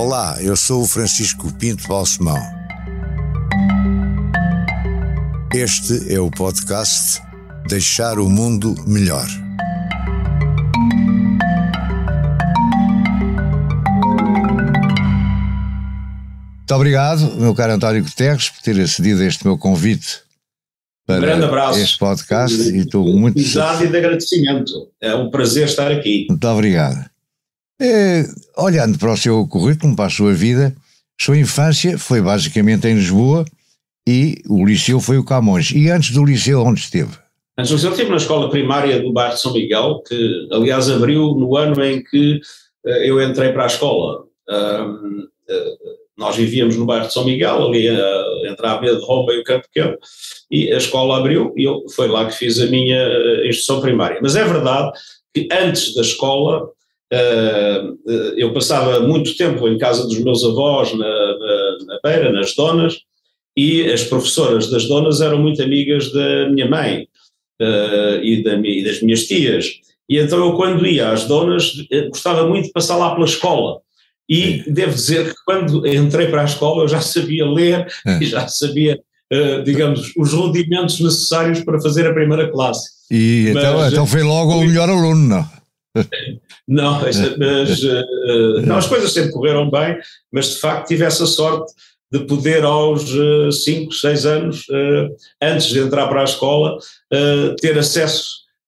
Olá, eu sou o Francisco Pinto Balsemão. Este é o podcast Deixar o Mundo Melhor. Muito obrigado, meu caro António Guterres, por ter acedido a este meu convite para grande abraço. Este podcast. E estou muito satisfeito e de agradecimento. É um prazer estar aqui. Muito obrigado. Olhando para o seu currículo, para a sua vida, a sua infância foi basicamente em Lisboa e o liceu foi o Camões. E antes do liceu, onde esteve? Antes do liceu estive na escola primária do bairro de São Miguel, que aliás abriu no ano em que eu entrei para a escola. Nós vivíamos no bairro de São Miguel, ali entre a Avenida de Roma e o Campo Pequeno, e a escola abriu e foi lá que fiz a minha instrução primária. Mas é verdade que antes da escola eu passava muito tempo em casa dos meus avós, na Beira, nas Donas, e as professoras das Donas eram muito amigas da minha mãe e das minhas tias. E então eu, quando ia às Donas, gostava muito de passar lá pela escola. E devo dizer que quando entrei para a escola eu já sabia ler e já sabia, digamos, os rudimentos necessários para fazer a primeira classe. E então foi logo o melhor aluno, não? Não, não, as coisas sempre correram bem, mas de facto tive essa sorte de poder aos 5, 6 anos, antes de entrar para a escola, ter acesso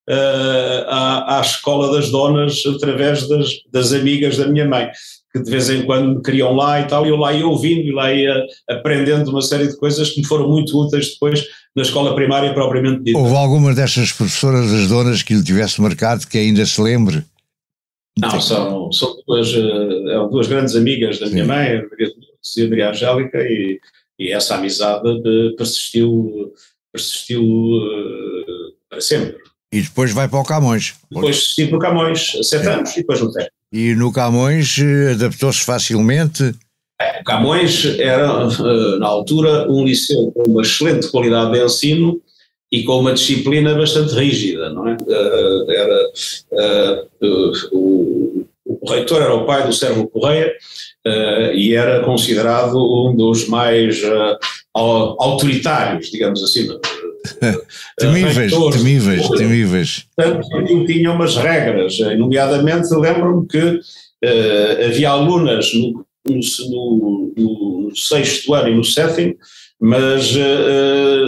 à escola das Donas através das amigas da minha mãe, que de vez em quando me queriam lá e tal, e eu lá ia ouvindo e lá ia aprendendo uma série de coisas que me foram muito úteis depois na escola primária propriamente dita. Houve algumas destas professoras das Donas que lhe tivesse marcado que ainda se lembre? Não, são duas grandes amigas da minha mãe, a Maria Angélica, e essa amizade persistiu para sempre. E depois vai para o Camões. Depois estive no Camões, 7 anos, e depois no TEC. E no Camões adaptou-se facilmente? O Camões era, na altura, um liceu com uma excelente qualidade de ensino e com uma disciplina bastante rígida, não é? O reitor era o pai do Sérvulo Correia e era considerado um dos mais autoritários, digamos assim. Temíveis. Portanto, tinha umas regras, nomeadamente lembro-me que havia alunas no 6º ano e no 7º, mas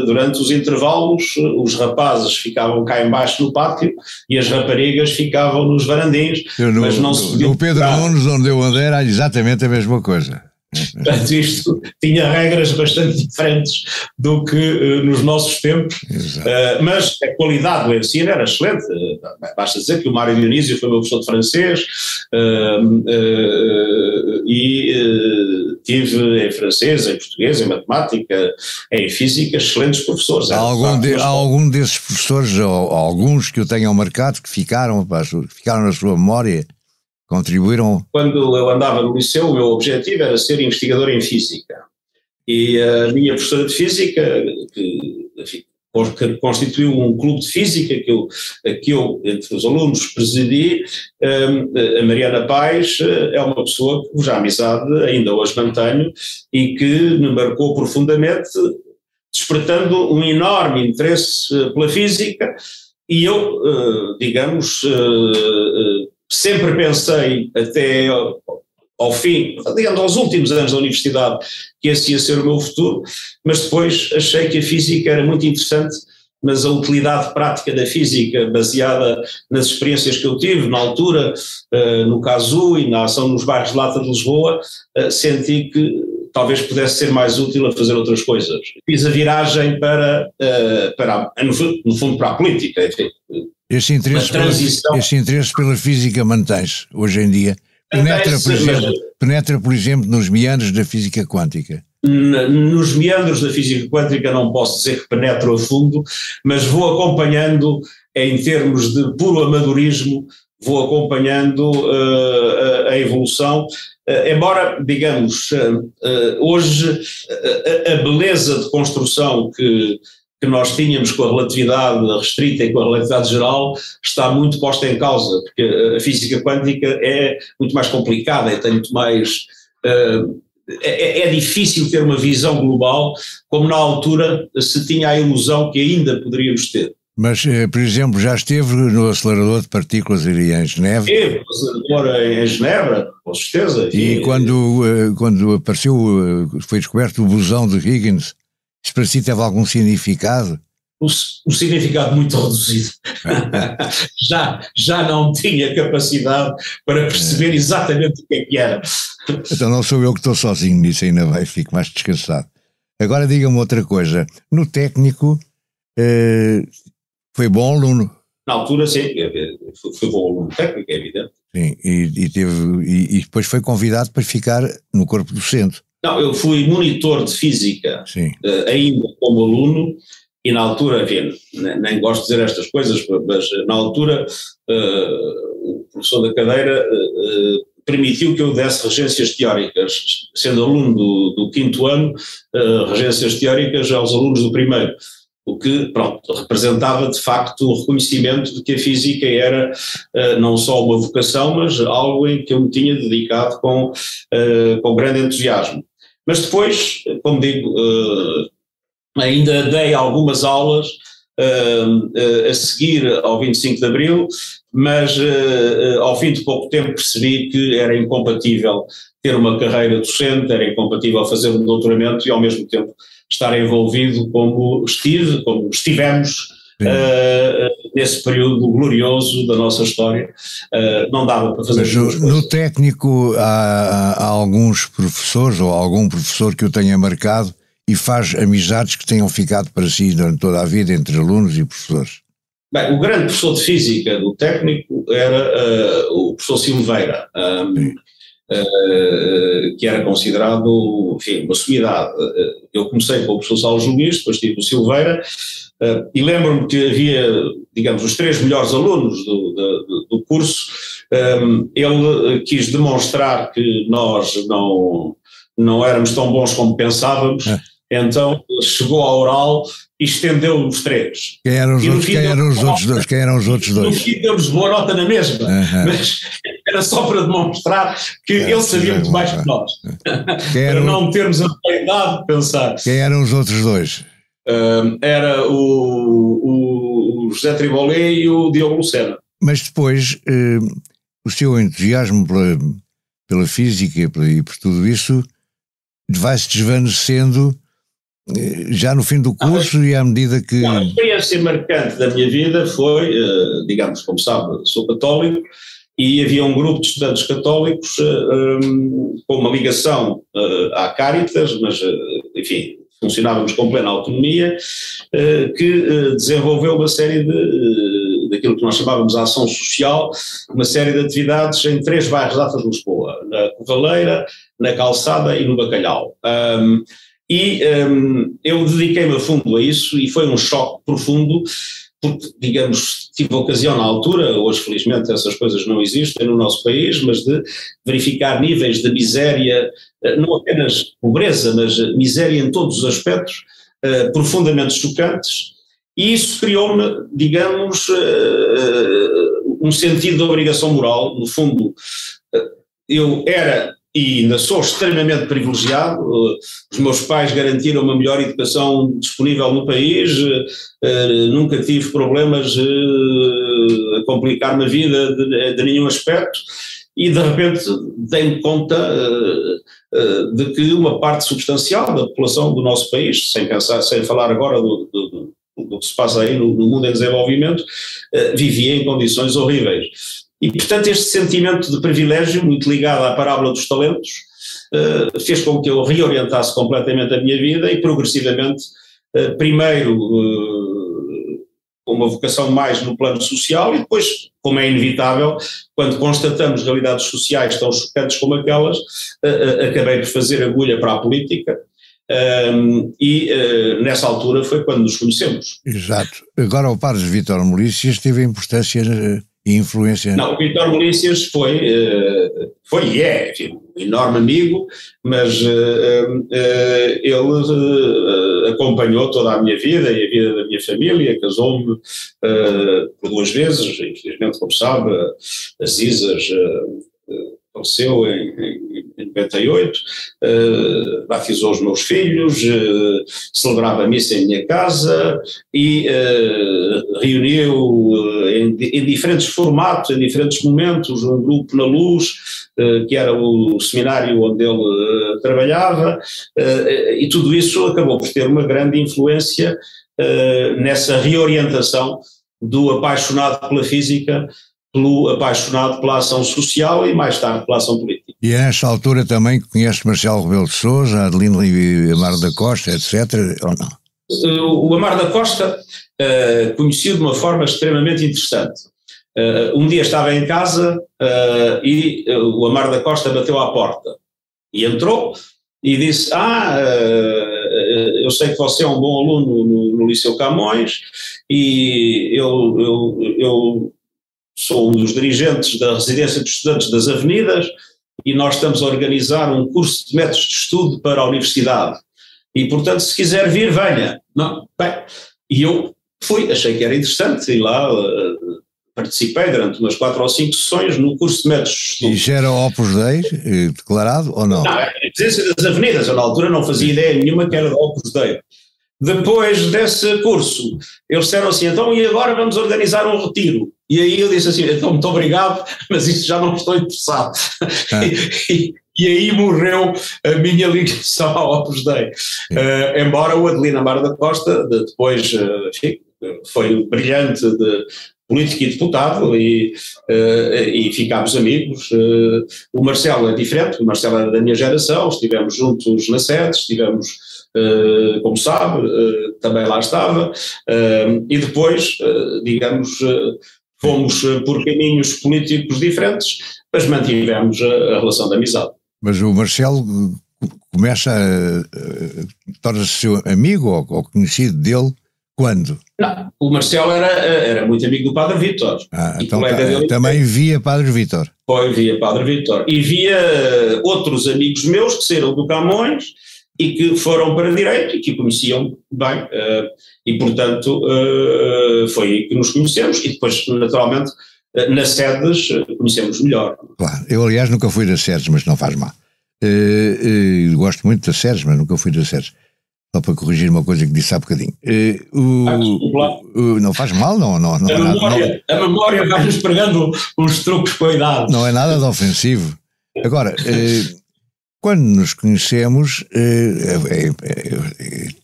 durante os intervalos os rapazes ficavam cá embaixo no pátio e as raparigas ficavam nos varandins. Mas não se podia. No Pedro Nunes, onde eu andei, era exatamente a mesma coisa. Portanto, isto tinha regras bastante diferentes do que nos nossos tempos, mas a qualidade do ensino era excelente. Basta dizer que o Mário Dionísio foi meu professor de francês e tive em francês, em português, em matemática, em física, excelentes professores. Há algum desses professores, ou alguns que o tenham marcado, que ficaram na sua memória? Contribuíram? Quando eu andava no liceu, o meu objetivo era ser investigador em física. E a minha professora de física, que constituiu um clube de física que eu entre os alunos, presidi, a Mariana Paes, é uma pessoa cuja amizade ainda hoje mantenho e que me marcou profundamente, despertando um enorme interesse pela física, e eu, digamos, sempre pensei até ao fim, digamos, aos últimos anos da universidade, que esse ia ser o meu futuro, mas depois achei que a física era muito interessante, mas a utilidade prática da física, baseada nas experiências que eu tive na altura, no CASU e na ação nos bairros de Lata de Lisboa, senti que talvez pudesse ser mais útil a fazer outras coisas. Fiz a viragem no fundo, para a política, enfim. Esse interesse pela física mantém-se hoje em dia? Penetra, por exemplo, nos meandros da física quântica? Nos meandros da física quântica não posso dizer que penetro a fundo, mas vou acompanhando, em termos de puro amadorismo, vou acompanhando a evolução, embora, digamos, hoje a beleza de construção que nós tínhamos com a relatividade restrita e com a relatividade geral está muito posta em causa, porque a física quântica é muito mais complicada e tem muito mais é difícil ter uma visão global como na altura se tinha a ilusão que ainda poderíamos ter. Mas, por exemplo, já esteve no acelerador de partículas ali em Genebra? Esteve no acelerador em Genebra, com certeza. E quando apareceu, foi descoberto o bosão de Higgins, isso para si teve algum significado? Um significado muito reduzido. já não tinha capacidade para perceber exatamente o que é que era. Então não sou eu que estou sozinho nisso, ainda bem, fico mais descansado. Agora diga-me outra coisa, no técnico foi bom aluno? Na altura sim, foi bom aluno técnico, é evidente. Sim, e depois foi convidado para ficar no corpo docente. Não, eu fui monitor de física, ainda como aluno, e na altura, enfim, nem gosto de dizer estas coisas, mas na altura o professor da cadeira permitiu que eu desse regências teóricas, sendo aluno do 5º ano, regências teóricas aos alunos do 1º, o que, pronto, representava de facto o reconhecimento de que a física era não só uma vocação, mas algo em que eu me tinha dedicado com grande entusiasmo. Mas depois, como digo, ainda dei algumas aulas a seguir ao 25 de Abril, mas ao fim de pouco tempo percebi que era incompatível ter uma carreira docente, era incompatível fazer um doutoramento e ao mesmo tempo estar envolvido como estivemos nesse período glorioso da nossa história. Não dava para fazer. Mas no técnico há alguns professores ou algum professor que o tenha marcado e faz amizades que tenham ficado para si durante toda a vida entre alunos e professores? Bem, o grande professor de física do técnico era o professor Silveira, que era considerado, enfim, uma sumidade. Eu comecei com o professor Salles Luís, depois tive o Silveira, e lembro-me que havia, digamos, os 3 melhores alunos do curso. Ele quis demonstrar que nós não éramos tão bons como pensávamos. Então chegou ao oral e estendeu-nos 3. Quem eram os outros dois? No fim deu-nos boa nota na mesma, mas era só para demonstrar que ele sabia muito mais que nós. Para não termos a vaidade de pensar. Quem eram os outros dois? Era o José Tribolé e o Diogo Lucena. Mas depois o seu entusiasmo pela física e por tudo isso vai-se desvanecendo já no fim do curso e à medida que... A experiência marcante da minha vida foi, digamos, como sabe, sou católico e havia um grupo de estudantes católicos com uma ligação à Cáritas, mas, enfim, funcionávamos com plena autonomia, que desenvolveu uma série daquilo que nós chamávamos de ação social, uma série de atividades em 3 bairros da de Lisboa, na Corraleira, na Calçada e no Bacalhau. Eu dediquei-me a fundo a isso e foi um choque profundo, porque, digamos, tive a ocasião na altura, hoje felizmente essas coisas não existem no nosso país, mas de verificar níveis de miséria, não apenas pobreza, mas miséria em todos os aspectos, profundamente chocantes, e isso criou-me, digamos, um sentido de obrigação moral. No fundo, eu era e ainda sou extremamente privilegiado, os meus pais garantiram uma melhor educação disponível no país, nunca tive problemas a complicar-me a vida de nenhum aspecto, e de repente dei-me conta de que uma parte substancial da população do nosso país, sem falar agora do que se passa aí no mundo em desenvolvimento, vivia em condições horríveis. E, portanto, este sentimento de privilégio, muito ligado à parábola dos talentos, fez com que eu reorientasse completamente a minha vida e, progressivamente, primeiro com uma vocação mais no plano social e depois, como é inevitável, quando constatamos realidades sociais tão chocantes como aquelas, acabei por fazer agulha para a política. Nessa altura foi quando nos conhecemos. Exato. Agora o padre Vítor Melícias teve importância e influência. Não, o Vítor Melícias foi e é, enfim, um enorme amigo, mas ele acompanhou toda a minha vida e a vida da minha família, casou-me por 2 vezes, infelizmente, como sabe, as Isas faleceu em 98, batizou os meus filhos, celebrava a missa em minha casa e reuniu em diferentes formatos, em diferentes momentos, um grupo na Luz, que era o seminário onde ele trabalhava, e tudo isso acabou por ter uma grande influência nessa reorientação do apaixonado pela física, pelo apaixonado pela ação social e mais tarde pela ação política. E é nesta altura também que conhece Marcelo Rebelo de Sousa, Adelino e Amaro da Costa, etc., ou não? O Amaro da Costa conheci de uma forma extremamente interessante. Um dia estava em casa e o Amaro da Costa bateu à porta e entrou e disse: eu sei que você é um bom aluno no Liceu Camões e eu sou um dos dirigentes da Residência de Estudantes das Avenidas e nós estamos a organizar um curso de métodos de estudo para a universidade e, portanto, se quiser vir, venha. Não? Bem, e eu fui, achei que era interessante, e lá participei durante umas 4 ou 5 sessões no curso de métodos de estudo. E já era Opus Dei declarado ou não? Não, a Residência das Avenidas, eu na altura não fazia ideia nenhuma que era do Opus Dei. Depois desse curso, eles disseram assim: então e agora vamos organizar um retiro. E aí eu disse assim: então muito obrigado, mas isto já não estou interessado. E aí morreu a minha ligação ao Opus Dei. Embora o Adelino Amaro da Costa depois enfim, foi brilhante de político e deputado e ficámos amigos. O Marcelo é diferente, o Marcelo era da minha geração, estivemos juntos na sede, estivemos, como sabe, também lá estava, e depois, digamos, fomos por caminhos políticos diferentes, mas mantivemos a relação de amizade. Mas o Marcelo começa torna-se seu amigo ou conhecido dele quando? Não, o Marcelo era muito amigo do Padre Vítor. Então também via Padre Vítor. Foi, via Padre Vítor. E via outros amigos meus que saíram do Camões e que foram para direito e que conheciam bem. E, portanto, foi aí que nos conhecemos e depois, naturalmente, nas sedes conhecemos melhor. Claro, eu aliás nunca fui das sedes, mas não faz mal. Gosto muito das sedes, mas nunca fui das sedes. Só para corrigir uma coisa que disse há bocadinho. Não faz mal, não. A memória vai-nos pregando uns truques com a idade. Não é nada de ofensivo. Agora, quando nos conhecemos,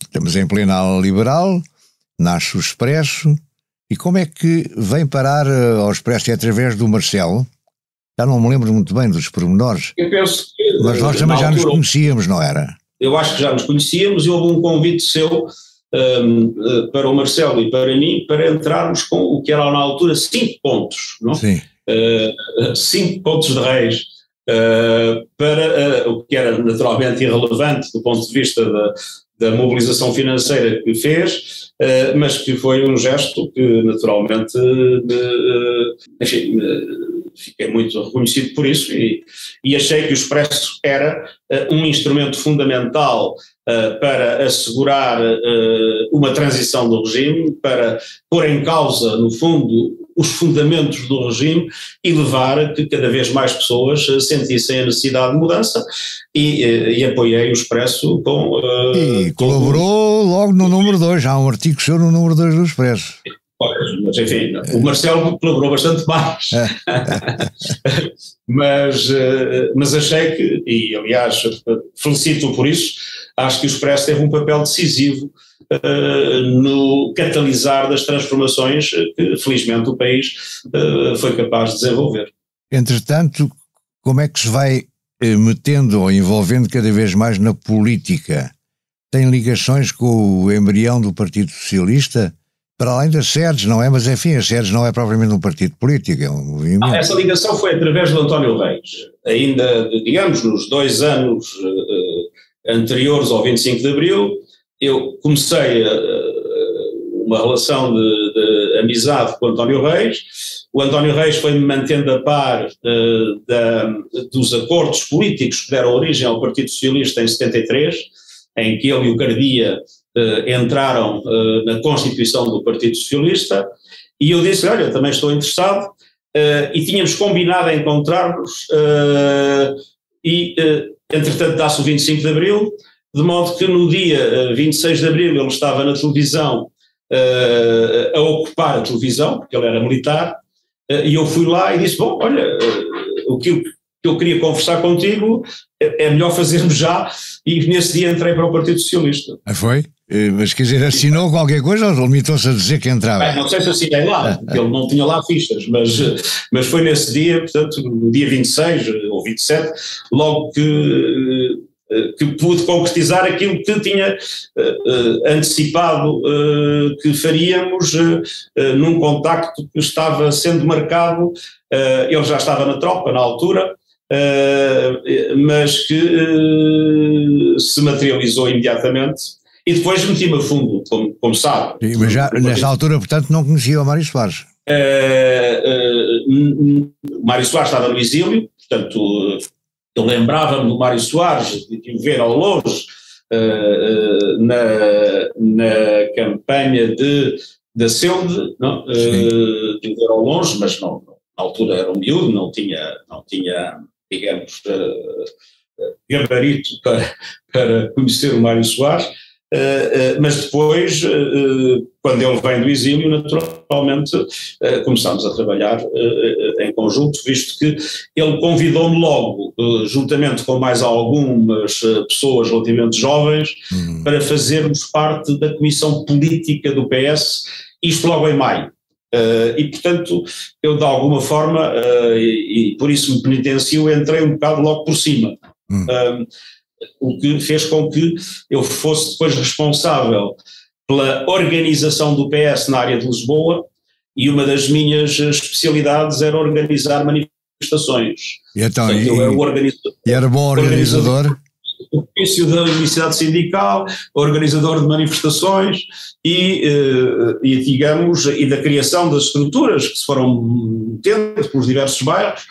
estamos em plena ala liberal, nasce o Expresso, e como é que vem parar ao Expresso? É através do Marcelo? Já não me lembro muito bem dos pormenores. Eu penso que... Mas nós também já nos conhecíamos, não era? Eu acho que já nos conhecíamos e houve um convite seu para o Marcelo e para mim para entrarmos com o que era na altura 5 pontos, não? Sim. 5 pontos de reis, para o que era naturalmente irrelevante do ponto de vista da mobilização financeira que fez, mas que foi um gesto que naturalmente, enfim, fiquei muito reconhecido por isso e achei que o Expresso era um instrumento fundamental para assegurar uma transição do regime, para pôr em causa, no fundo, os fundamentos do regime e levar a que cada vez mais pessoas sentissem a necessidade de mudança e apoiei o Expresso com... E colaborou logo no número 2, há um artigo seu no número 2 do Expresso. Mas enfim, o Marcelo colaborou bastante mais, mas achei que, e aliás felicito-o por isso, acho que o Expresso teve um papel decisivo no catalisar das transformações que felizmente o país foi capaz de desenvolver. Entretanto, como é que se vai metendo ou envolvendo cada vez mais na política? Tem ligações com o embrião do Partido Socialista? Para além das sedes, não é? Mas enfim, as sedes não é propriamente um partido político, é um movimento. Essa ligação foi através do António Reis. Ainda, digamos, nos 2 anos anteriores ao 25 de Abril, eu comecei uma relação de amizade com o António Reis. O António Reis foi-me mantendo a par dos acordos políticos que deram origem ao Partido Socialista em 73, em que ele e o Cardia entraram na constituição do Partido Socialista, e eu disse: olha, também estou interessado, e tínhamos combinado a encontrar-nos, entretanto dá-se o 25 de Abril, de modo que no dia 26 de Abril ele estava na televisão, a ocupar a televisão, porque ele era militar, e eu fui lá e disse, bom, olha, o que eu queria conversar contigo é melhor fazermos já, e nesse dia entrei para o Partido Socialista. Foi? Mas quer dizer, assinou qualquer coisa ou limitou-se a dizer que entrava? Bem, não sei se assinei lá, porque ele não tinha lá fichas, mas foi nesse dia, portanto, no dia 26 ou 27, logo que pude concretizar aquilo que tinha antecipado que faríamos num contacto que estava sendo marcado. Ele já estava na tropa na altura, mas que se materializou imediatamente, e depois meti-me a fundo, como sabe. Sim, mas já nessa altura, portanto, não conhecia o Mário Soares? O Mário Soares estava no exílio, portanto eu lembrava-me do Mário Soares, de o ver ao longe na campanha da Selde, de o ver ao longe, mas não, na altura era um miúdo, não tinha digamos, gabarito para conhecer o Mário Soares, mas depois, quando ele vem do exílio, naturalmente começámos a trabalhar em conjunto, visto que ele convidou-me logo, juntamente com mais algumas pessoas relativamente jovens, para fazermos parte da comissão política do PS, isto logo em maio. E portanto eu de alguma forma, e por isso me penitencio, entrei um bocado logo por cima, o que fez com que eu fosse depois responsável pela organização do PS na área de Lisboa, e uma das minhas especialidades era organizar manifestações. E então, e era bom organizador? O ofício da Universidade Sindical, organizador de manifestações e digamos, e da criação das estruturas que se foram tendo pelos diversos bairros,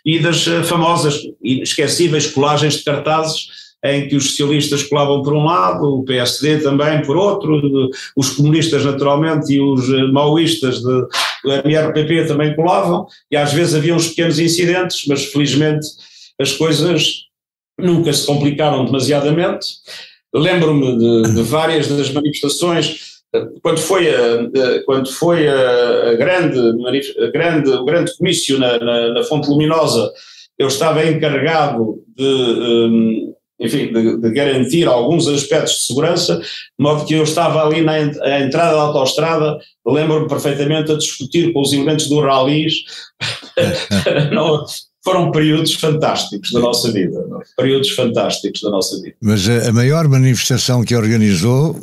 e das famosas e inesquecíveis colagens de cartazes em que os socialistas colavam por um lado, o PSD também por outro, os comunistas naturalmente e os maoístas do MRPP também colavam, e às vezes havia uns pequenos incidentes, mas felizmente as coisas nunca se complicaram demasiadamente. Lembro-me de várias das manifestações, quando foi o grande comício na Fonte Luminosa, eu estava encarregado de garantir alguns aspectos de segurança, de modo que eu estava ali na entrada da autoestrada, lembro-me perfeitamente, a discutir com os elementos do rallies. Foram períodos fantásticos da nossa vida, períodos fantásticos da nossa vida. Mas a maior manifestação que organizou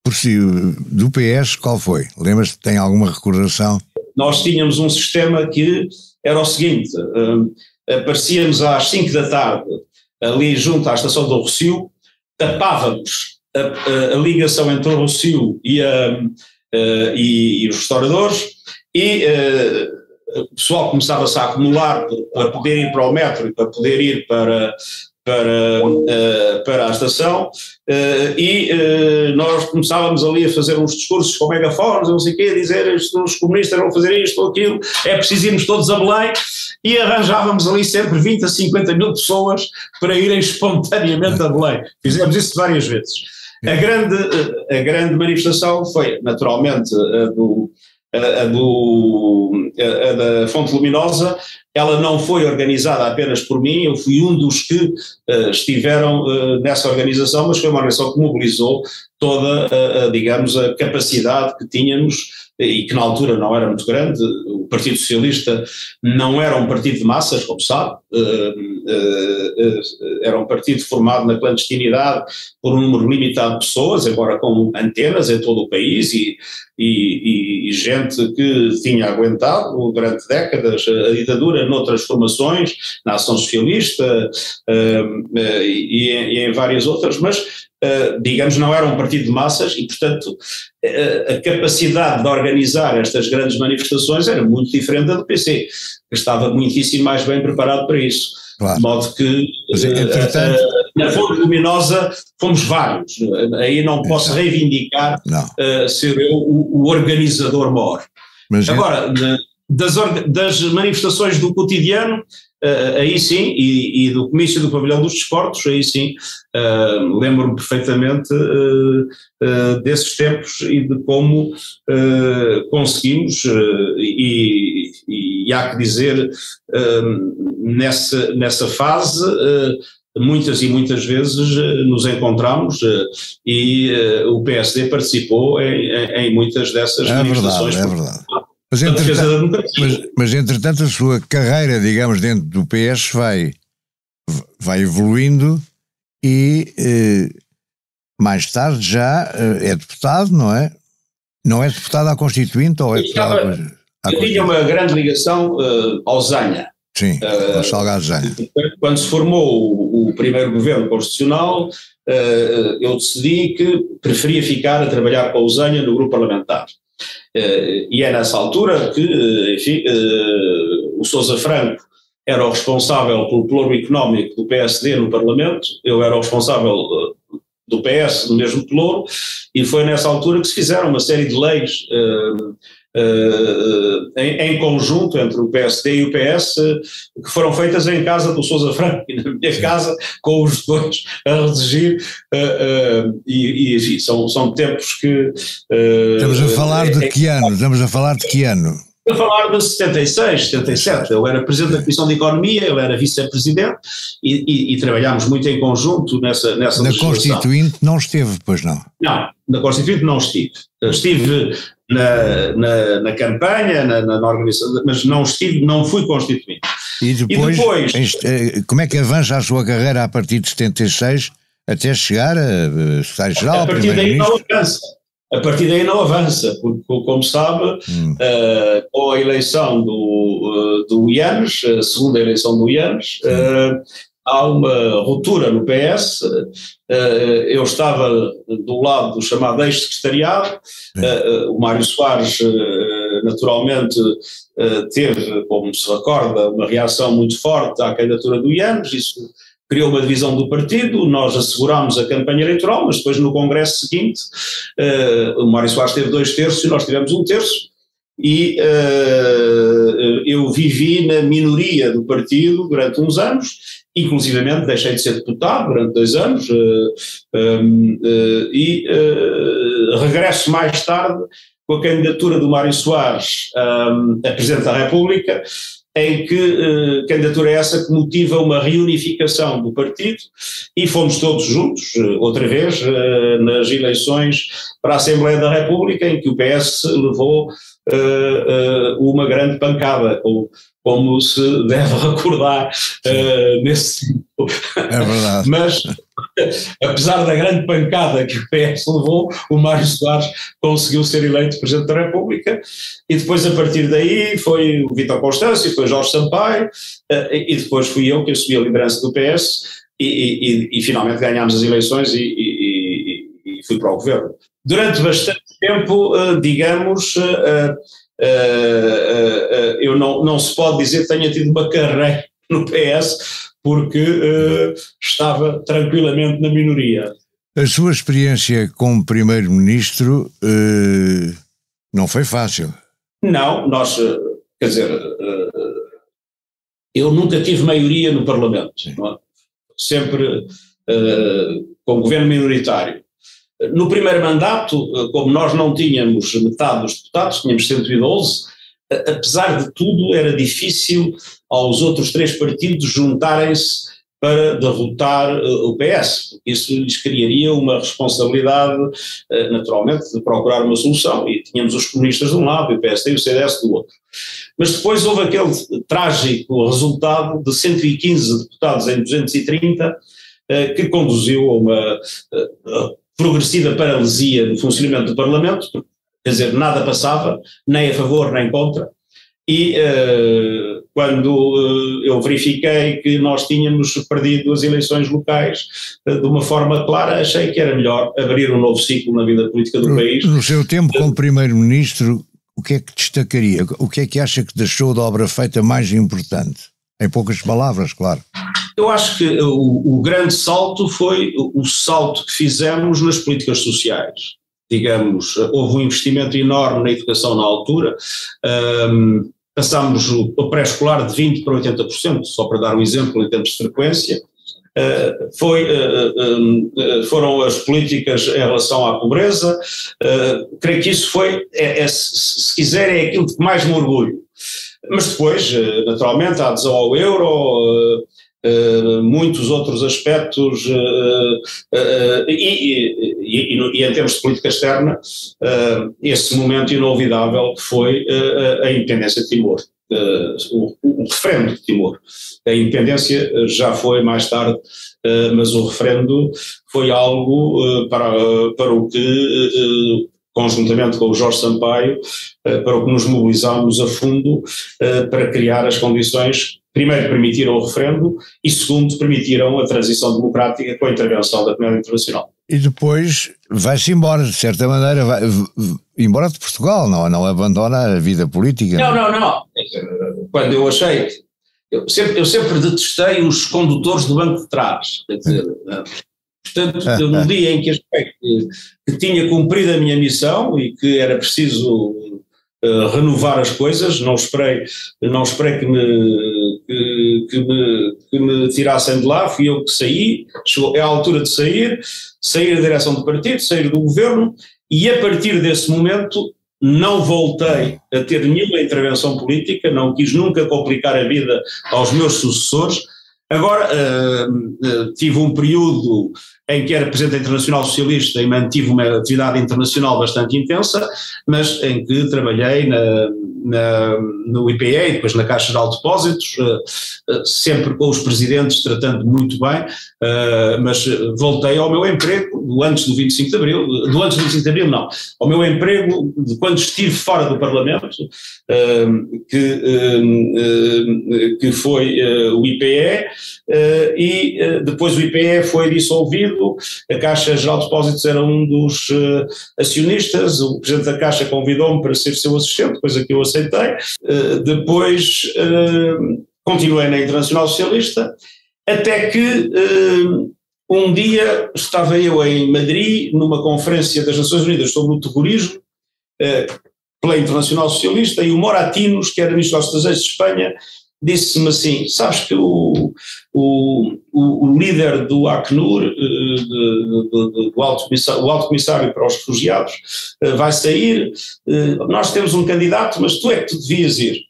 por si, do PS, qual foi? Lembras-te, tem alguma recordação? Nós tínhamos um sistema que era o seguinte, aparecíamos às 5 da tarde, ali junto à estação do Rossio, tapávamos a ligação entre o Rossio e os restauradores, e o pessoal começava-se a acumular para poder ir para o metro e para poder ir para a estação, e nós começávamos ali a fazer uns discursos com megafones, não sei o quê, a dizer os comunistas vão fazer isto ou aquilo, é preciso irmos todos a Belém, e arranjávamos ali sempre 20 a 50 mil pessoas para irem espontaneamente a Belém. Fizemos isso várias vezes. A grande manifestação foi naturalmente a da Fonte Luminosa. Ela não foi organizada apenas por mim, eu fui um dos que estiveram nessa organização, mas foi uma organização que mobilizou toda, digamos, a capacidade que tínhamos, e que na altura não era muito grande. O Partido Socialista não era um partido de massas, como sabe, era um partido formado na clandestinidade por um número limitado de pessoas, embora com antenas em todo o país e gente que tinha aguentado durante décadas a ditadura noutras formações, na Ação Socialista e em várias outras, mas digamos, não era um partido de massas e, portanto, a capacidade de organizar estas grandes manifestações era muito diferente da do PC, que estava muitíssimo mais bem preparado para isso. Claro. De modo que na Fonte Luminosa fomos vários, aí não posso reivindicar ser eu o organizador maior. Mas agora, das manifestações do cotidiano, aí sim, e do comício do Pavilhão dos Desportos, aí sim, lembro-me perfeitamente desses tempos e de como conseguimos, e há que dizer, nessa fase, muitas e muitas vezes nos encontramos e o PSD participou em muitas dessas manifestações. É verdade. Mas entretanto a sua carreira, digamos, dentro do PS vai evoluindo e mais tarde já é deputado, não é? Não é deputado à Constituinte ou é deputado à Constituinte? Eu tinha uma grande ligação ao Zanha. Sim, ao Salgado Zanha. Quando se formou o primeiro governo constitucional, eu decidi que preferia ficar a trabalhar com o Zanha no grupo parlamentar. E é nessa altura que, enfim, o Sousa Franco era o responsável pelo plano económico do PSD no Parlamento, eu era o responsável do PS no mesmo plano, e foi nessa altura que se fizeram uma série de leis em conjunto entre o PSD e o PS, que foram feitas em casa do Sousa Franco e na minha casa, com os dois a redigir, e enfim, são tempos que... Estamos a falar de que ano? Estamos a falar de que ano? A falar de 76, 77, eu era presidente da Comissão de Economia, eu era vice-presidente e trabalhámos muito em conjunto nessa Na Constituinte não esteve, pois não? Não, na Constituinte não estive. Estive na campanha, na organização, mas não fui constituinte. E depois como é que avança a sua carreira a partir de 76 até chegar a secretário-geral? A partir daí não avança. A partir daí não avança, porque, como sabe, com a eleição do Ianes, a segunda eleição do Ianes, há uma ruptura no PS. Eu estava do lado do chamado ex-secretariado, o Mário Soares naturalmente teve, como se recorda, uma reação muito forte à candidatura do Ianes, isso criou uma divisão do partido, nós assegurámos a campanha eleitoral, mas depois no congresso seguinte o Mário Soares teve 2/3 e nós tivemos 1/3, e eu vivi na minoria do partido durante uns anos, inclusivamente deixei de ser deputado durante 2 anos, e regresso mais tarde com a candidatura do Mário Soares a Presidente da República, em que candidatura é essa que motiva uma reunificação do partido, e fomos todos juntos, outra vez, nas eleições para a Assembleia da República, em que o PS levou uma grande pancada, como se deve recordar nesse tempo. É verdade. Mas, apesar da grande pancada que o PS levou, o Mário Soares conseguiu ser eleito Presidente da República, e depois a partir daí foi o Vítor Constâncio, foi Jorge Sampaio, e depois fui eu que assumi a liderança do PS, e finalmente ganhámos as eleições e fui para o governo. Durante bastante tempo, digamos, eu não se pode dizer que tenha tido uma carreira no PS, porque estava tranquilamente na minoria. A sua experiência como primeiro-ministro não foi fácil. Não, quer dizer, eu nunca tive maioria no Parlamento, não é? Sempre com governo minoritário. No primeiro mandato, como nós não tínhamos metade dos deputados, tínhamos 112, apesar de tudo era difícil aos outros 3 partidos juntarem-se para derrotar o PS. Isso lhes criaria uma responsabilidade, naturalmente, de procurar uma solução, e tínhamos os comunistas de um lado e o PSD e o CDS do outro. Mas depois houve aquele trágico resultado de 115 deputados em 230, que conduziu a uma progressiva paralisia do funcionamento do Parlamento, quer dizer, nada passava, nem a favor nem contra, e quando eu verifiquei que nós tínhamos perdido as eleições locais de uma forma clara, achei que era melhor abrir um novo ciclo na vida política do país. No seu tempo como primeiro-ministro, o que é que destacaria? O que é que acha que deixou da obra feita mais importante? Em poucas palavras, claro. Eu acho que o grande salto foi o salto que fizemos nas políticas sociais. Digamos, houve um investimento enorme na educação na altura, passámos o pré-escolar de 20% para 80%, só para dar um exemplo em termos de frequência. Foram as políticas em relação à pobreza, creio que isso foi, se quiser, é aquilo de que mais me orgulho. Mas depois, naturalmente, a adesão ao euro, muitos outros aspectos, e em termos de política externa, esse momento inolvidável que foi a independência de Timor, o referendo de Timor. A independência já foi mais tarde, mas o referendo foi algo para o que, conjuntamente com o Jorge Sampaio, para o que nos mobilizámos a fundo para criar as condições. Primeiro, permitiram o referendo e, segundo, permitiram a transição democrática com a intervenção da comunidade internacional. E depois vai-se embora, de certa maneira, vai embora de Portugal, não abandona a vida política. Não. Quando eu achei, eu sempre detestei os condutores do banco de trás, quer dizer, portanto, no dia em que achei que tinha cumprido a minha missão e que era preciso renovar as coisas, não esperei que me tirassem de lá, fui eu que saí, é a altura de sair da direção do partido, sair do governo, e a partir desse momento não voltei a ter nenhuma intervenção política, não quis nunca complicar a vida aos meus sucessores. Agora, tive um período em que era Presidente Internacional Socialista e mantive uma atividade internacional bastante intensa, mas em que trabalhei no IPE e depois na Caixa Geral de Depósitos, sempre com os presidentes tratando muito bem, mas voltei ao meu emprego antes do 25 de Abril, não, ao meu emprego de quando estive fora do Parlamento, que foi o IPE, e depois o IPE foi dissolvido, a Caixa Geral de Depósitos era um dos acionistas, o Presidente da Caixa convidou-me para ser seu assistente, coisa que eu aceitei, depois continuei na Internacional Socialista, até que um dia estava eu em Madrid, numa conferência das Nações Unidas sobre o terrorismo, pela Internacional Socialista, e o Moratinos, que era Ministro dos Estrangeiros de Espanha, disse-me assim: sabes que o líder do Acnur, o Alto Comissário para os Refugiados, vai sair, nós temos um candidato, mas tu é que tu devias ir.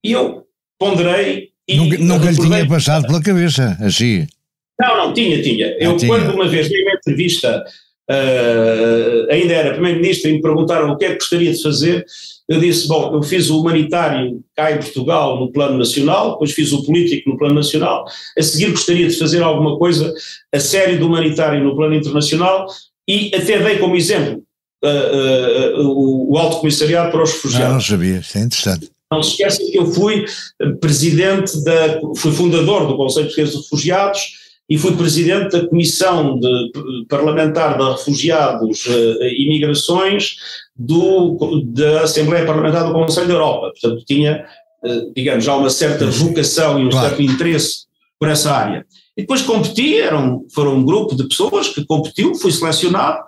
E eu ponderei e... Nunca lhe tinha passado pela cabeça, assim? Não, tinha. Quando uma vez dei uma entrevista, ainda era Primeiro-Ministro, e me perguntaram o que é que gostaria de fazer, eu disse, bom, eu fiz o humanitário cá em Portugal no plano nacional, depois fiz o político no plano nacional, a seguir gostaria de fazer alguma coisa a sério do humanitário no plano internacional, e até dei como exemplo o Alto Comissariado para os Refugiados. Não sabia, isso é interessante. Não se esqueçam que eu fui fui fundador do Conselho Português de Refugiados e fui presidente da Comissão Parlamentar de Refugiados e Migrações da Assembleia Parlamentar do Conselho da Europa. Portanto, tinha, digamos, já uma certa vocação e um certo interesse por essa área. E depois competi, foram um grupo de pessoas que competiu, fui selecionado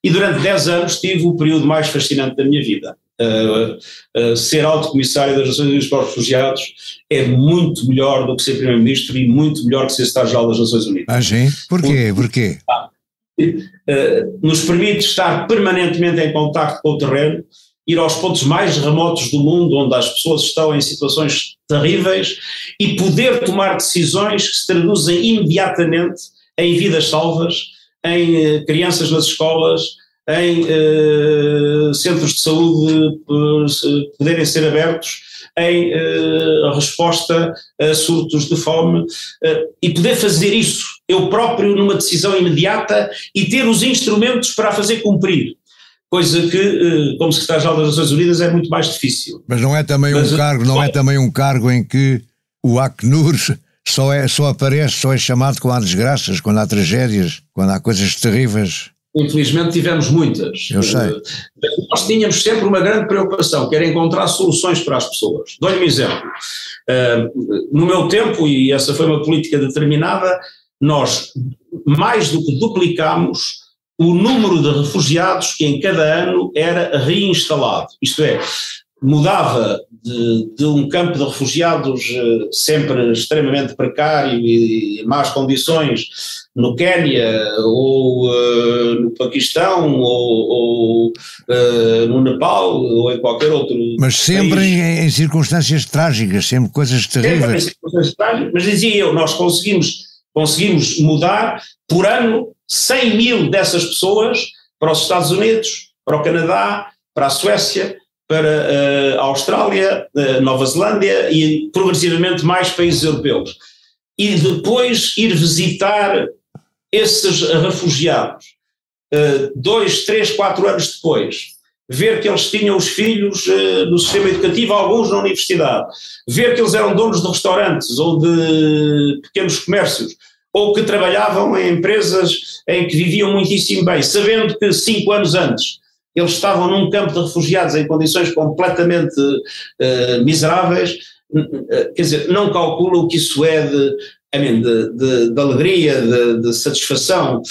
e durante 10 anos tive o período mais fascinante da minha vida. Ser Alto Comissário das Nações Unidas para os Refugiados é muito melhor do que ser Primeiro-Ministro e muito melhor que ser Secretário-Geral das Nações Unidas. Ah, sim? Porquê? Nos permite estar permanentemente em contacto com o terreno, ir aos pontos mais remotos do mundo onde as pessoas estão em situações terríveis e poder tomar decisões que se traduzem imediatamente em vidas salvas, em crianças nas escolas, em centros de saúde poderem ser abertos, em resposta a surtos de fome, e poder fazer isso eu próprio numa decisão imediata e ter os instrumentos para a fazer cumprir, coisa que como Secretário-Geral das Nações Unidas é muito mais difícil. Mas não é também um cargo em que o Acnur só aparece, só é chamado quando há desgraças, quando há tragédias, quando há coisas terríveis? Infelizmente tivemos muitas. Eu sei. Nós tínhamos sempre uma grande preocupação, que era encontrar soluções para as pessoas. Dou-lhe um exemplo. No meu tempo, e essa foi uma política determinada, nós mais do que duplicámos o número de refugiados que em cada ano era reinstalado. Isto é, mudava de um campo de refugiados sempre extremamente precário e más condições no Quénia ou no Paquistão ou no Nepal ou em qualquer outro mas sempre em circunstâncias trágicas, sempre coisas terríveis. Sempre em circunstâncias trágicas, mas dizia eu, nós conseguimos mudar por ano 100 mil dessas pessoas para os Estados Unidos, para o Canadá, para a Suécia, para a Austrália, Nova Zelândia e progressivamente mais países europeus. E depois ir visitar esses refugiados, 2, 3, 4 anos depois, ver que eles tinham os filhos no sistema educativo, alguns na universidade, ver que eles eram donos de restaurantes ou de pequenos comércios, ou que trabalhavam em empresas em que viviam muitíssimo bem, sabendo que 5 anos antes eles estavam num campo de refugiados em condições completamente miseráveis, quer dizer, não calculo o que isso é de alegria, de satisfação,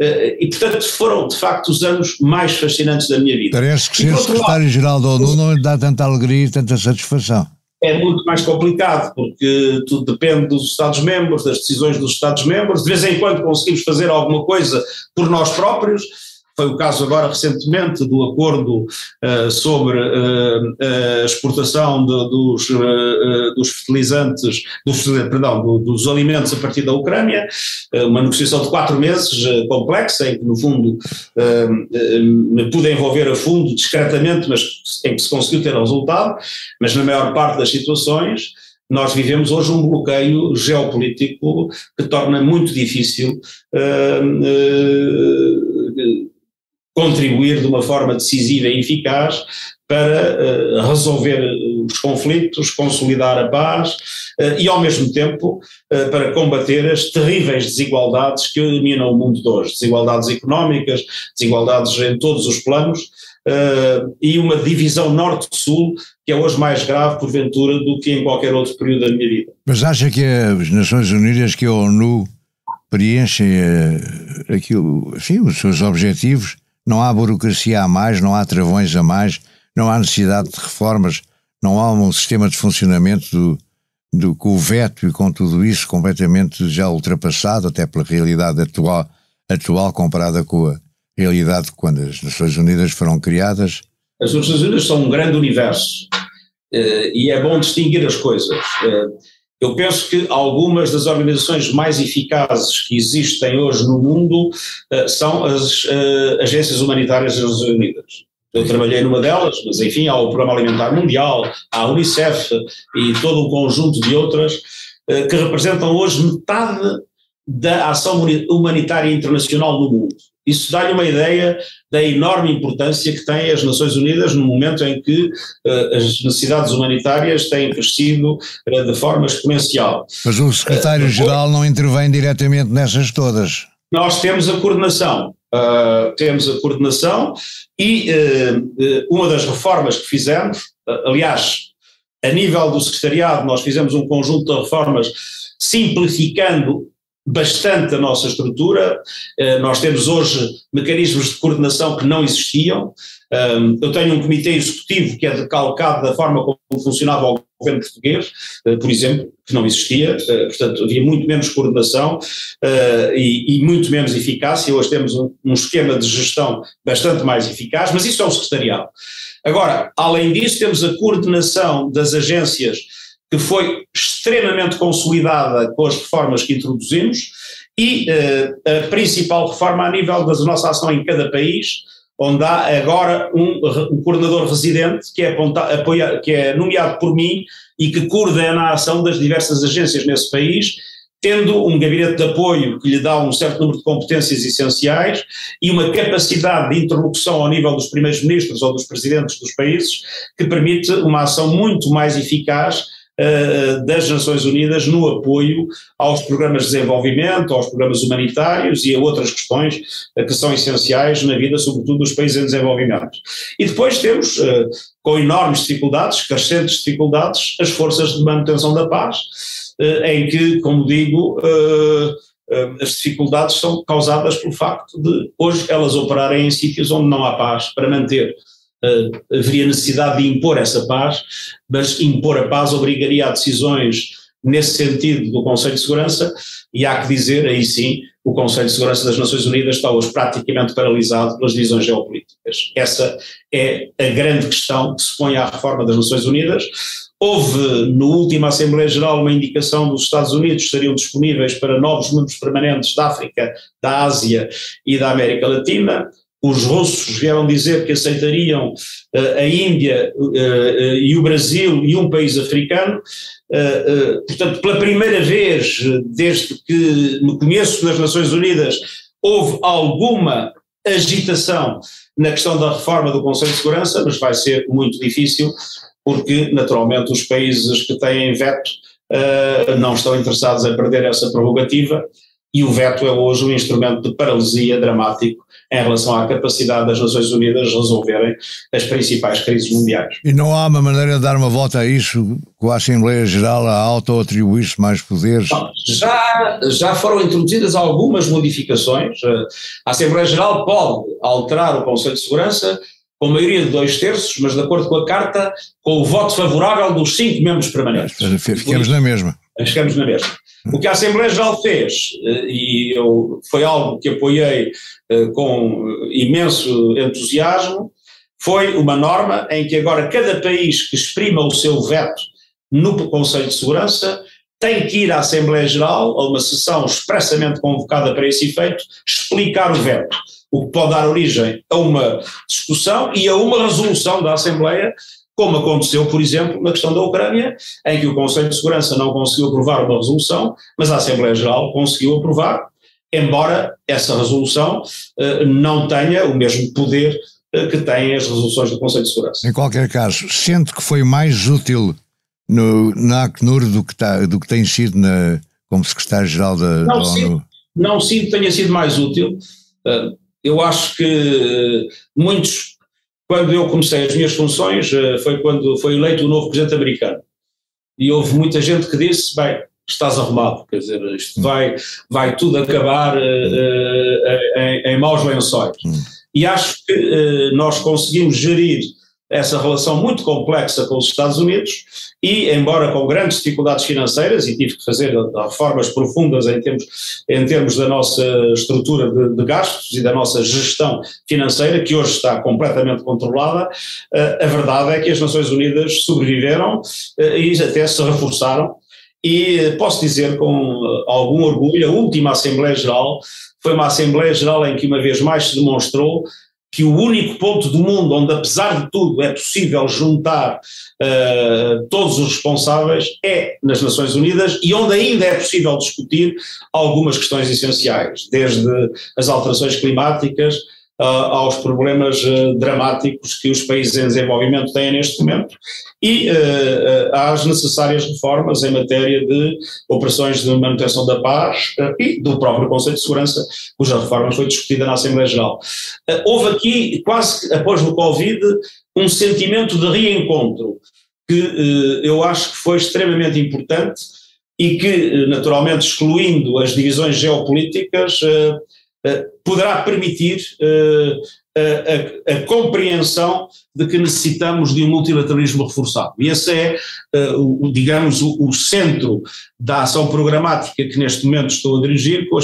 e portanto foram de facto os anos mais fascinantes da minha vida. Parece que ser secretário-geral da ONU não lhe dá tanta alegria e tanta satisfação. É muito mais complicado, porque tudo depende dos Estados-membros, das decisões dos Estados-membros, de vez em quando conseguimos fazer alguma coisa por nós próprios. Foi o caso agora recentemente do acordo sobre a exportação dos fertilizantes, dos alimentos a partir da Ucrânia, uma negociação de 4 meses complexa, em que no fundo me pude envolver a fundo, discretamente, mas em que se conseguiu ter resultado, mas na maior parte das situações nós vivemos hoje um bloqueio geopolítico que torna muito difícil contribuir de uma forma decisiva e eficaz para resolver os conflitos, consolidar a paz e ao mesmo tempo para combater as terríveis desigualdades que dominam o mundo de hoje, desigualdades económicas, desigualdades em todos os planos e uma divisão norte-sul que é hoje mais grave porventura do que em qualquer outro período da minha vida. Mas acha que as Nações Unidas, que a ONU preenchem aquilo, enfim, os seus objetivos? Não há burocracia a mais, não há travões a mais, não há necessidade de reformas, não há um sistema de funcionamento com o veto e com tudo isso completamente já ultrapassado, até pela realidade atual comparada com a realidade quando as Nações Unidas foram criadas. As Nações Unidas são um grande universo e é bom distinguir as coisas. Eu penso que algumas das organizações mais eficazes que existem hoje no mundo são as agências humanitárias das Nações Unidas. Eu trabalhei numa delas, mas enfim, há o Programa Alimentar Mundial, há a Unicef e todo um conjunto de outras que representam hoje metade da ação humanitária internacional no mundo. Isso dá-lhe uma ideia da enorme importância que têm as Nações Unidas no momento em que as necessidades humanitárias têm crescido de forma exponencial. Mas o secretário-geral não intervém diretamente nessas todas. Nós temos a coordenação. E uma das reformas que fizemos, aliás, a nível do secretariado nós fizemos um conjunto de reformas simplificando bastante a nossa estrutura. Nós temos hoje mecanismos de coordenação que não existiam. Eu tenho um comitê executivo que é decalcado da forma como funcionava o governo português, por exemplo, que não existia, portanto havia muito menos coordenação e muito menos eficácia. Hoje temos um esquema de gestão bastante mais eficaz, mas isso é o secretariado. Agora, além disso, temos a coordenação das agências, que foi extremamente consolidada com as reformas que introduzimos, e a principal reforma a nível da nossa ação em cada país, onde há agora um coordenador residente que é nomeado por mim e que coordena a ação das diversas agências nesse país, tendo um gabinete de apoio que lhe dá um certo número de competências essenciais e uma capacidade de interlocução ao nível dos primeiros ministros ou dos presidentes dos países que permite uma ação muito mais eficaz das Nações Unidas no apoio aos programas de desenvolvimento, aos programas humanitários e a outras questões que são essenciais na vida, sobretudo dos países em desenvolvimento. E depois temos, com enormes dificuldades, crescentes dificuldades, as forças de manutenção da paz, em que, como digo, as dificuldades são causadas pelo facto de hoje elas operarem em sítios onde não há paz para manter haveria necessidade de impor essa paz, mas impor a paz obrigaria a decisões nesse sentido do Conselho de Segurança, e há que dizer, aí sim, o Conselho de Segurança das Nações Unidas está hoje praticamente paralisado pelas divisões geopolíticas. Essa é a grande questão que se põe à reforma das Nações Unidas. Houve, na última Assembleia Geral, uma indicação dos Estados Unidos que estariam disponíveis para novos membros permanentes da África, da Ásia e da América Latina. Os russos vieram dizer que aceitariam a Índia e o Brasil e um país africano. Portanto, pela primeira vez desde que no começo das Nações Unidas houve alguma agitação na questão da reforma do Conselho de Segurança, mas vai ser muito difícil, porque naturalmente os países que têm veto não estão interessados em perder essa prerrogativa, e o veto é hoje um instrumento de paralisia dramático em relação à capacidade das Nações Unidas de resolverem as principais crises mundiais. E não há uma maneira de dar uma volta a isso, com a Assembleia Geral a auto-atribuir-se mais poderes? Não, já foram introduzidas algumas modificações. A Assembleia Geral pode alterar o Conselho de Segurança com maioria de 2/3, mas de acordo com a Carta, com o voto favorável dos 5 membros permanentes. Ficamos na mesma. Ficamos na mesma. O que a Assembleia Geral fez, e foi algo que apoiei com imenso entusiasmo, foi uma norma em que agora cada país que exprima o seu veto no Conselho de Segurança tem que ir à Assembleia Geral, a uma sessão expressamente convocada para esse efeito, explicar o veto, o que pode dar origem a uma discussão e a uma resolução da Assembleia, como aconteceu, por exemplo, na questão da Ucrânia, em que o Conselho de Segurança não conseguiu aprovar uma resolução, mas a Assembleia Geral conseguiu aprovar, embora essa resolução não tenha o mesmo poder que têm as resoluções do Conselho de Segurança. Em qualquer caso, sente que foi mais útil na Acnur do que tem sido como secretário-geral da ONU? Não sinto que tenha sido mais útil. Eu acho que muitos... Quando eu comecei as minhas funções, foi quando foi eleito o novo presidente americano. E houve muita gente que disse, bem, estás arrumado, quer dizer, isto vai tudo acabar em maus lençóis. E acho que nós conseguimos gerir essa relação muito complexa com os Estados Unidos e, embora com grandes dificuldades financeiras, e tive que fazer reformas profundas em termos da nossa estrutura de gastos e da nossa gestão financeira, que hoje está completamente controlada, a verdade é que as Nações Unidas sobreviveram e até se reforçaram, e posso dizer com algum orgulho, a última Assembleia Geral foi uma Assembleia Geral em que uma vez mais se demonstrou que o único ponto do mundo onde, apesar de tudo, é possível juntar todos os responsáveis é nas Nações Unidas, e onde ainda é possível discutir algumas questões essenciais, desde as alterações climáticas aos problemas dramáticos que os países em desenvolvimento têm neste momento, e às necessárias reformas em matéria de operações de manutenção da paz e do próprio Conselho de Segurança, cuja reforma foi discutida na Assembleia Geral. Houve aqui, quase após o Covid, um sentimento de reencontro que eu acho que foi extremamente importante e que, naturalmente, excluindo as divisões geopolíticas, poderá permitir a compreensão de que necessitamos de um multilateralismo reforçado. E esse é, digamos, o centro da ação programática que neste momento estou a dirigir, com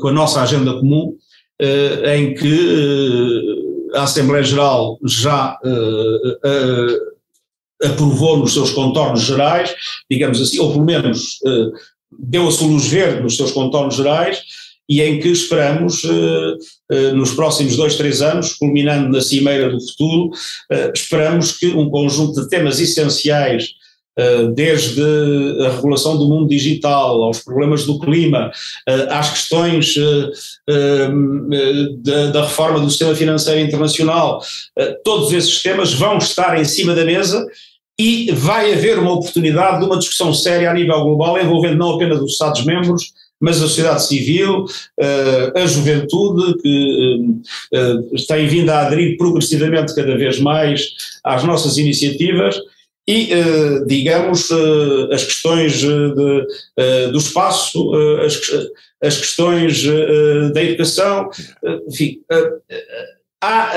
a nossa agenda comum, em que a Assembleia Geral já aprovou nos seus contornos gerais, digamos assim, ou pelo menos deu a sua luz verde nos seus contornos gerais, e em que esperamos, nos próximos 2-3 anos, culminando na Cimeira do Futuro, esperamos que um conjunto de temas essenciais, desde a regulação do mundo digital, aos problemas do clima, às questões da reforma do sistema financeiro internacional, todos esses temas vão estar em cima da mesa, e vai haver uma oportunidade de uma discussão séria a nível global, envolvendo não apenas os Estados-membros, mas a sociedade civil, a juventude, que tem vindo a aderir progressivamente cada vez mais às nossas iniciativas, e, digamos, as questões do espaço, as questões da educação, enfim, há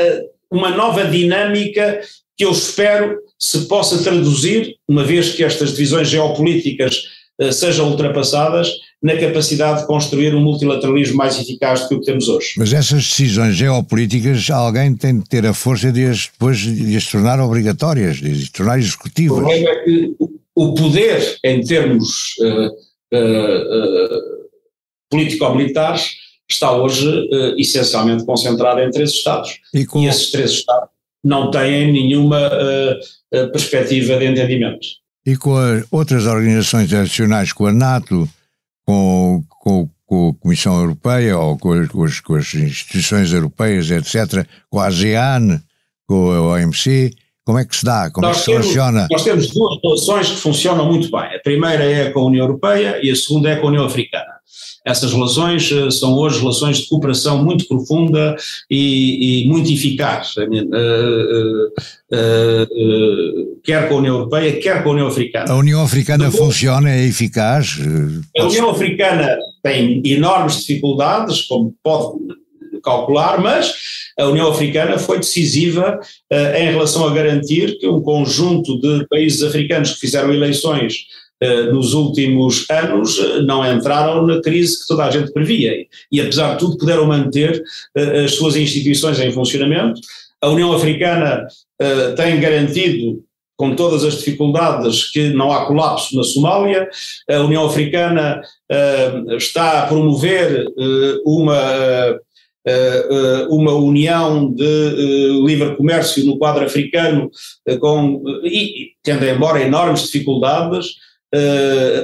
uma nova dinâmica que eu espero se possa traduzir, uma vez que estas divisões geopolíticas sejam ultrapassadas, na capacidade de construir um multilateralismo mais eficaz do que o que temos hoje. Mas essas decisões geopolíticas, alguém tem de ter a força de depois de as tornar obrigatórias, de as tornar executivas. O problema é que o poder, em termos político-militares, está hoje essencialmente concentrado em 3 Estados. E esses 3 Estados não têm nenhuma perspectiva de entendimento. E com as outras organizações internacionais, com a NATO, com a Comissão Europeia, ou com as instituições europeias, etc., com a ASEAN, com a OMC, como é que se dá? Como é que se relaciona? Nós temos 2 relações que funcionam muito bem. A primeira é com a União Europeia e a segunda é com a União Africana. Essas relações são hoje relações de cooperação muito profunda e muito eficaz, quer com a União Europeia, quer com a União Africana. A União Africana funciona, é eficaz? A União Africana tem enormes dificuldades, como pode calcular, mas a União Africana foi decisiva em relação a garantir que um conjunto de países africanos que fizeram eleições nos últimos anos não entraram na crise que toda a gente previa e apesar de tudo puderam manter as suas instituições em funcionamento. A União Africana tem garantido, com todas as dificuldades, que não há colapso na Somália. A União Africana está a promover uma união de livre comércio no quadro africano e tendo embora enormes dificuldades.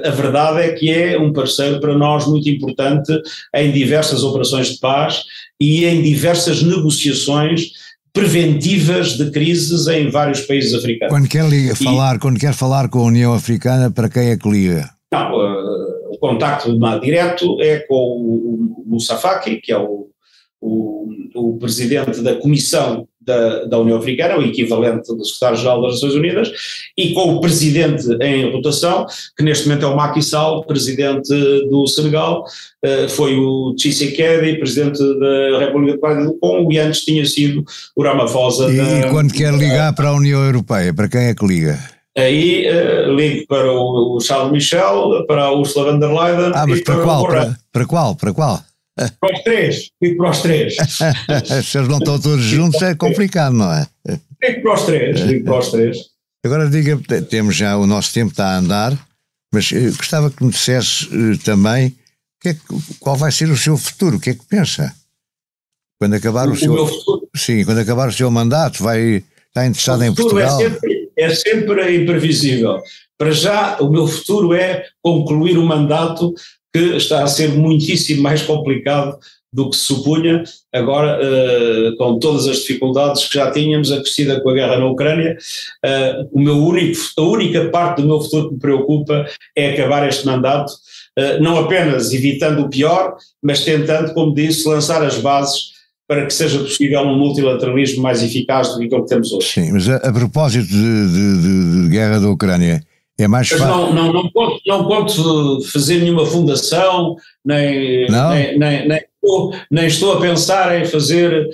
A verdade é que é um parceiro para nós muito importante em diversas operações de paz e em diversas negociações preventivas de crises em vários países africanos. Quando quer falar com a União Africana, para quem é que liga? Não, o contacto direto é com o Moussa Faki, que é o presidente da Comissão da União Africana, o equivalente do secretário-geral das Nações Unidas, e com o presidente em rotação, que neste momento é o Macky Sall, presidente do Senegal, foi o Tshisekedi, presidente da República do Congo, e antes tinha sido o Ramaphosa. E quando quer ligar para a União Europeia, para quem é que liga? Aí ligo para o Charles Michel, para a Ursula von der Leyen. Mas para qual? Para qual? Para os 3, fico para os 3. Se eles não estão todos juntos é complicado, não é? Fico para os 3. Agora diga, temos já, o nosso tempo está a andar, mas gostava que me dissesse também qual vai ser o seu futuro, o que é que pensa? Quando acabar o seu... meu futuro? Sim, quando acabar o seu mandato, está interessado em Portugal? É sempre imprevisível. Para já, o meu futuro é concluir o mandato, que está a ser muitíssimo mais complicado do que se supunha, agora com todas as dificuldades que já tínhamos, acrescida com a guerra na Ucrânia. A única parte do meu futuro que me preocupa é acabar este mandato, não apenas evitando o pior, mas tentando, como disse, lançar as bases para que seja possível um multilateralismo mais eficaz do que aquilo que temos hoje. Sim, mas a propósito de guerra da Ucrânia, é mais fácil. Não conto fazer nenhuma fundação, nem estou a pensar em fazer,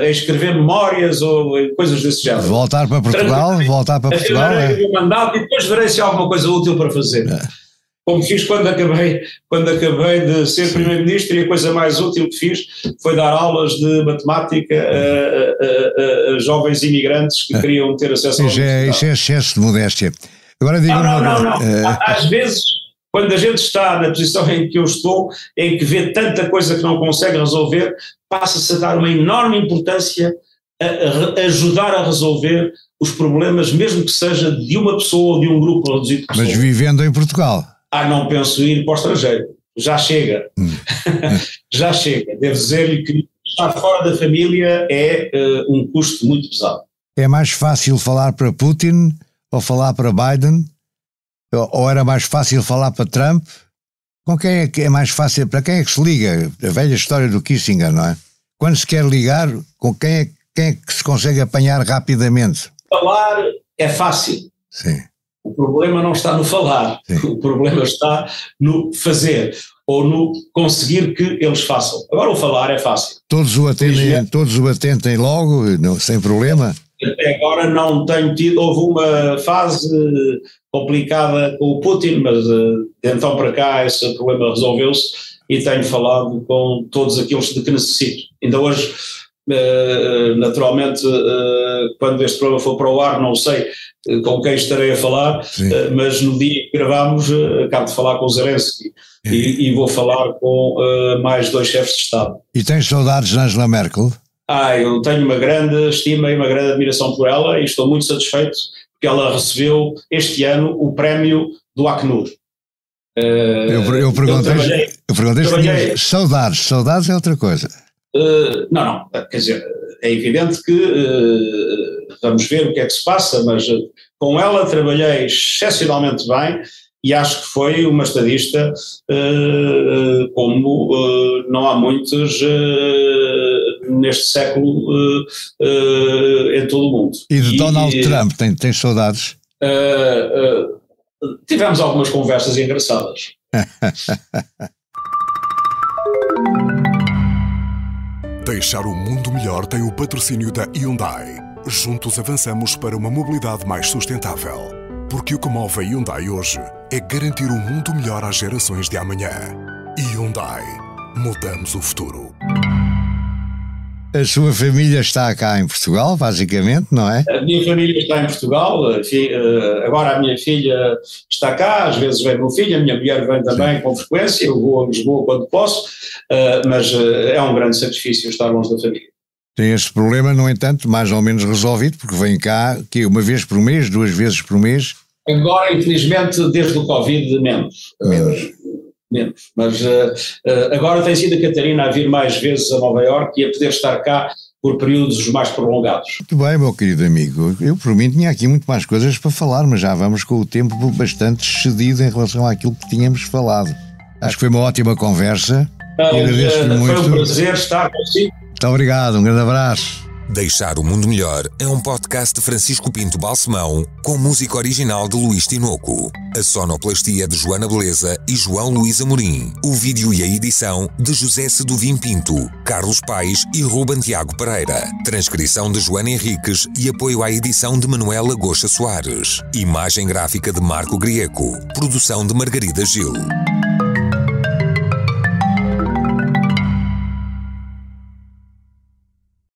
em escrever memórias ou coisas desse género. Voltar para Portugal? O mandato e depois verei se há alguma coisa útil para fazer. Como fiz quando acabei de ser Primeiro-Ministro, e a coisa mais útil que fiz foi dar aulas de matemática a jovens imigrantes que queriam ter acesso à universidade. Isso é excesso de modéstia. Agora digo não. Às vezes, quando a gente está na posição em que eu estou, em que vê tanta coisa que não consegue resolver, passa-se a dar uma enorme importância a ajudar a resolver os problemas, mesmo que seja de uma pessoa ou de um grupo reduzido de pessoas. Mas vivendo em Portugal? Não penso ir para o estrangeiro. Já chega. Já chega. Devo dizer-lhe que estar fora da família é um custo muito pesado. É mais fácil falar para Putin ou falar para Biden? Ou era mais fácil falar para Trump? Com quem é que é mais fácil? Para quem é que se liga? A velha história do Kissinger, não é? Quando se quer ligar, com quem é que se consegue apanhar rapidamente? Falar é fácil. Sim. O problema não está no falar. Sim. O problema está no fazer. ou no conseguir que eles façam. Agora o falar é fácil. Todos o atendem logo, não, sem problema? Até agora não tenho tido, houve uma fase complicada com o Putin, mas de então para cá esse problema resolveu-se e tenho falado com todos aqueles de que necessito. Ainda hoje, naturalmente, quando este programa for para o ar, não sei com quem estarei a falar, mas no dia que gravamos acabo de falar com o Zelensky e vou falar com mais 2 chefes de Estado. E tens saudades de Angela Merkel? Eu tenho uma grande estima e uma grande admiração por ela e estou muito satisfeito porque ela recebeu este ano o prémio do Acnur. Eu perguntei se saudades é outra coisa. Não, quer dizer, é evidente que vamos ver o que é que se passa, mas com ela trabalhei excepcionalmente bem e acho que foi uma estadista como não há muitos neste século em todo o mundo. E de Donald Trump, tens saudades? Tivemos algumas conversas engraçadas. Deixar o mundo melhor tem o patrocínio da Hyundai. Juntos avançamos para uma mobilidade mais sustentável. Porque o que move a Hyundai hoje é garantir um mundo melhor às gerações de amanhã. Hyundai. Mudamos o futuro. A sua família está cá em Portugal, basicamente, não é? A minha família está em Portugal, agora a minha filha está cá, às vezes vem o meu filho, a minha mulher vem também com frequência, eu vou a Lisboa quando posso, mas é um grande sacrifício estar longe da família. Tem este problema, no entanto, mais ou menos resolvido, porque vem cá, que uma vez por mês, 2 vezes por mês? Agora, infelizmente, desde o Covid, menos. Mas agora tem sido a Catarina a vir mais vezes a Nova Iorque e a poder estar cá por períodos mais prolongados. Muito bem, meu querido amigo. Eu, por mim, tinha aqui muito mais coisas para falar, mas já vamos com o tempo bastante excedido em relação àquilo que tínhamos falado. Acho que foi uma ótima conversa. Agradeço-lhe muito. Foi um prazer estar consigo. Muito obrigado, um grande abraço. Deixar o Mundo Melhor é um podcast de Francisco Pinto Balsemão com música original de Luís Tinoco. A sonoplastia de Joana Beleza e João Luís Amorim. O vídeo e a edição de José Seduvim Pinto, Carlos Paes e Ruben Tiago Pereira. Transcrição de Joana Henriques e apoio à edição de Manuela Goxa Soares. Imagem gráfica de Marco Grieco. Produção de Margarida Gil.